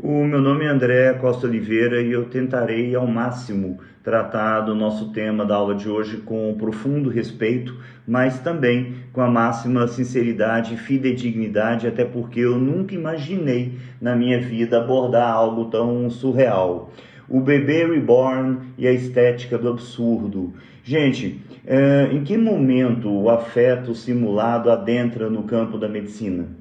O meu nome é André Costa Oliveira e eu tentarei ao máximo tratar do nosso tema da aula de hoje com profundo respeito, mas também com a máxima sinceridade e fidedignidade, até porque eu nunca imaginei na minha vida abordar algo tão surreal. O bebê reborn e a estética do absurdo. Gente, em que momento o afeto simulado adentra no campo da medicina?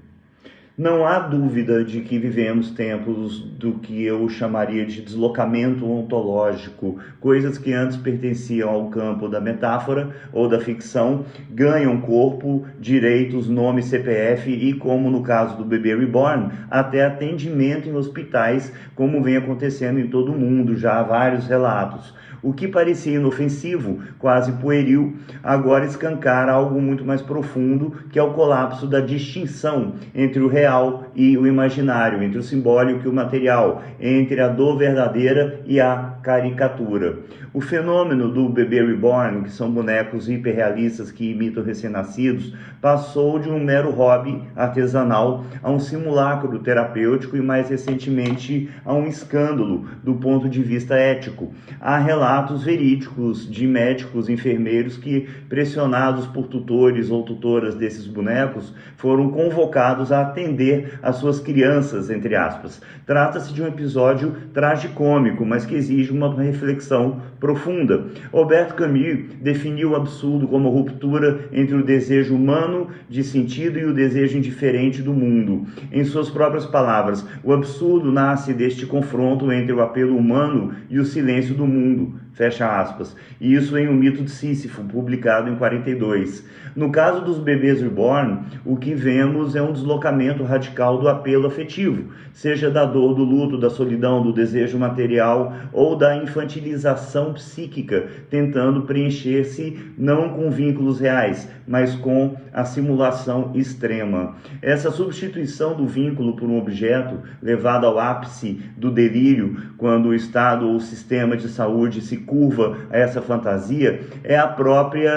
Não há dúvida de que vivemos tempos do que eu chamaria de deslocamento ontológico. Coisas que antes pertenciam ao campo da metáfora ou da ficção ganham corpo, direitos, nome, CPF e, como no caso do bebê reborn, até atendimento em hospitais, como vem acontecendo em todo o mundo, já há vários relatos. O que parecia inofensivo, quase pueril, agora escancara algo muito mais profundo, que é o colapso da distinção entre o real e o imaginário, entre o simbólico e o material, entre a dor verdadeira e a caricatura. O fenômeno do bebê reborn, que são bonecos hiperrealistas que imitam recém-nascidos, passou de um mero hobby artesanal a um simulacro terapêutico e, mais recentemente, a um escândalo do ponto de vista ético. Há relatos verídicos de médicos e enfermeiros que, pressionados por tutores ou tutoras desses bonecos, foram convocados a atender as suas crianças, entre aspas. Trata-se de um episódio tragicômico, mas que exige uma reflexão profunda. Alberto Camus definiu o absurdo como a ruptura entre o desejo humano de sentido e o desejo indiferente do mundo. Em suas próprias palavras, o absurdo nasce deste confronto entre o apelo humano e o silêncio do mundo. Fecha aspas. E isso em O Mito de Sísifo, publicado em 42. No caso dos bebês reborn, o que vemos é um deslocamento radical do apelo afetivo, seja da dor, do luto, da solidão, do desejo material ou da infantilização psíquica, tentando preencher-se não com vínculos reais, mas com a simulação extrema. Essa substituição do vínculo por um objeto, levada ao ápice do delírio, quando o Estado ou o sistema de saúde se curva a essa fantasia, é a própria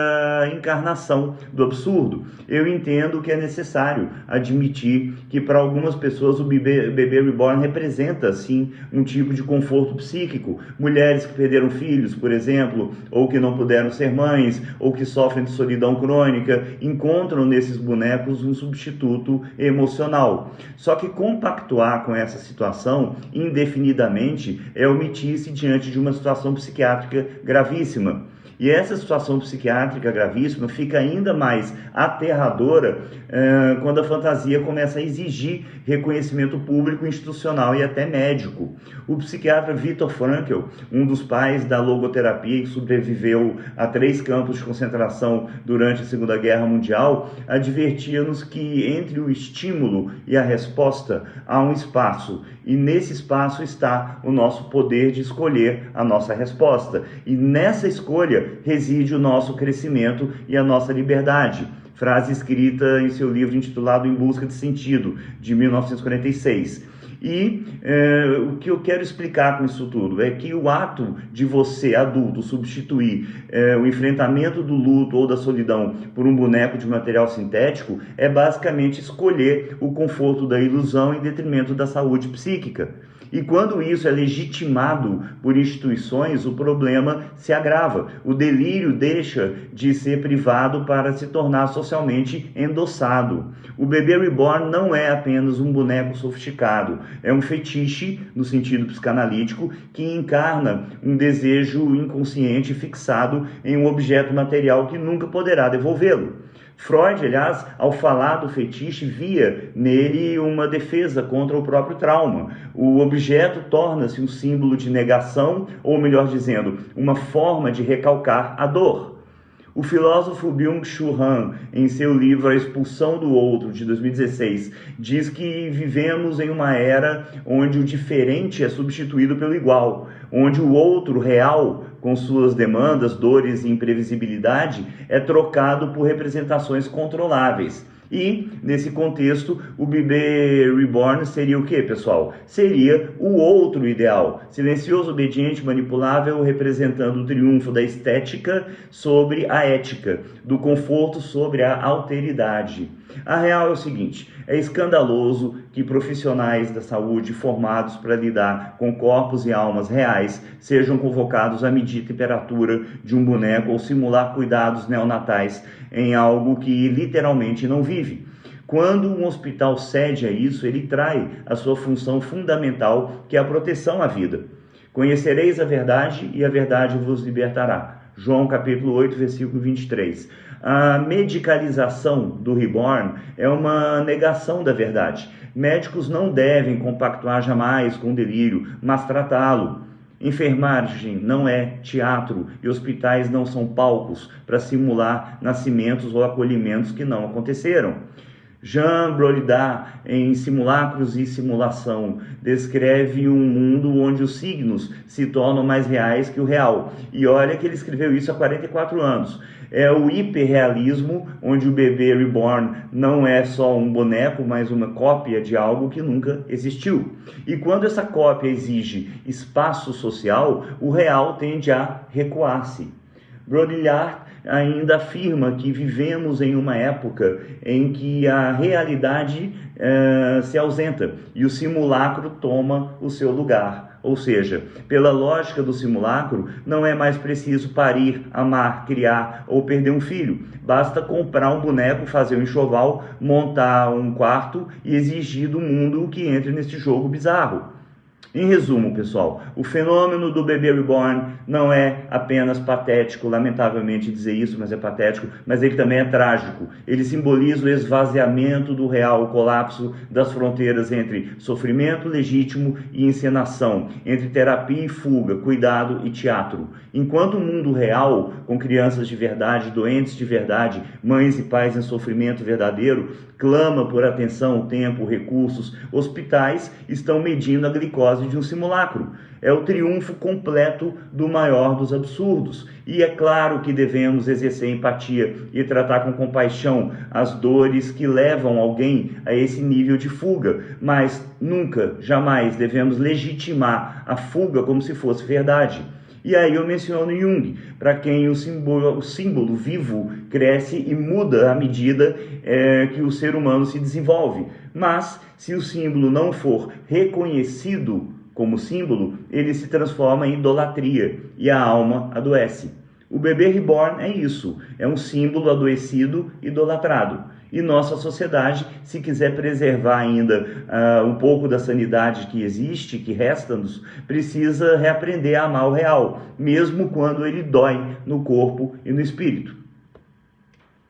encarnação do absurdo. Eu entendo que é necessário admitir que para algumas pessoas o bebê reborn representa, sim, um tipo de conforto psíquico. Mulheres que perderam filhos, por exemplo, ou que não puderam ser mães, ou que sofrem de solidão crônica, encontram nesses bonecos um substituto emocional. Só que compactuar com essa situação indefinidamente é omitir-se diante de uma situação psiquiátrica gravíssima. E essa situação psiquiátrica gravíssima fica ainda mais aterradora quando a fantasia começa a exigir reconhecimento público, institucional e até médico. O psiquiatra Viktor Frankl, um dos pais da logoterapia que sobreviveu a 3 campos de concentração durante a Segunda Guerra Mundial, advertia-nos que entre o estímulo e a resposta há um espaço, e nesse espaço está o nosso poder de escolher a nossa resposta. E nessa escolha reside o nosso crescimento e a nossa liberdade. Frase escrita em seu livro intitulado Em Busca de Sentido, de 1946. E o que eu quero explicar com isso tudo é que o ato de você, adulto, substituir o enfrentamento do luto ou da solidão por um boneco de material sintético é basicamente escolher o conforto da ilusão em detrimento da saúde psíquica. E quando isso é legitimado por instituições, o problema se agrava. O delírio deixa de ser privado para se tornar socialmente endossado. O bebê reborn não é apenas um boneco sofisticado, é um fetiche, no sentido psicanalítico, que encarna um desejo inconsciente fixado em um objeto material que nunca poderá devolvê-lo. Freud, aliás, ao falar do fetiche, via nele uma defesa contra o próprio trauma. O objeto torna-se um símbolo de negação, ou melhor dizendo, uma forma de recalcar a dor. O filósofo Byung-Chul Han, em seu livro A Expulsão do Outro, de 2016, diz que vivemos em uma era onde o diferente é substituído pelo igual, onde o outro real, com suas demandas, dores e imprevisibilidade, é trocado por representações controláveis. E, nesse contexto, o bebê reborn seria o quê, pessoal? Seria o outro ideal, silencioso, obediente, manipulável, representando o triunfo da estética sobre a ética, do conforto sobre a alteridade. A real é o seguinte: é escandaloso que profissionais da saúde formados para lidar com corpos e almas reais sejam convocados a medir a temperatura de um boneco ou simular cuidados neonatais em algo que literalmente não vive. Quando um hospital cede a isso, ele trai a sua função fundamental, que é a proteção à vida. Conhecereis a verdade e a verdade vos libertará. João capítulo 8, versículo 23. A medicalização do Reborn é uma negação da verdade. Médicos não devem compactuar jamais com o delírio, mas tratá-lo. Enfermagem não é teatro e hospitais não são palcos para simular nascimentos ou acolhimentos que não aconteceram. Jean Brolidat, em Simulacros e Simulação, descreve um mundo onde os signos se tornam mais reais que o real. E olha que ele escreveu isso há 44 anos. É o hiperrealismo, onde o bebê reborn não é só um boneco, mas uma cópia de algo que nunca existiu. E quando essa cópia exige espaço social, o real tende a recuar-se. Broliat ainda afirma que vivemos em uma época em que a realidade se ausenta e o simulacro toma o seu lugar. Ou seja, pela lógica do simulacro, não é mais preciso parir, amar, criar ou perder um filho. Basta comprar um boneco, fazer um enxoval, montar um quarto e exigir do mundo que entre nesse jogo bizarro. Em resumo, pessoal, o fenômeno do bebê reborn não é apenas patético, lamentavelmente dizer isso, mas é patético, mas ele também é trágico. Ele simboliza o esvaziamento do real, o colapso das fronteiras entre sofrimento legítimo e encenação, entre terapia e fuga, cuidado e teatro. Enquanto o mundo real, com crianças de verdade, doentes de verdade, mães e pais em sofrimento verdadeiro, clama por atenção, tempo, recursos, hospitais estão medindo a glicose de um simulacro. É o triunfo completo do maior dos absurdos. E é claro que devemos exercer empatia e tratar com compaixão as dores que levam alguém a esse nível de fuga, mas nunca, jamais devemos legitimar a fuga como se fosse verdade. E aí eu menciono Jung, para quem o símbolo vivo cresce e muda à medida que o ser humano se desenvolve. Mas, se o símbolo não for reconhecido como símbolo, ele se transforma em idolatria e a alma adoece. O bebê reborn é isso, é um símbolo adoecido, idolatrado. E nossa sociedade, se quiser preservar ainda um pouco da sanidade que existe, que resta-nos, precisa reaprender a amar o real, mesmo quando ele dói no corpo e no espírito.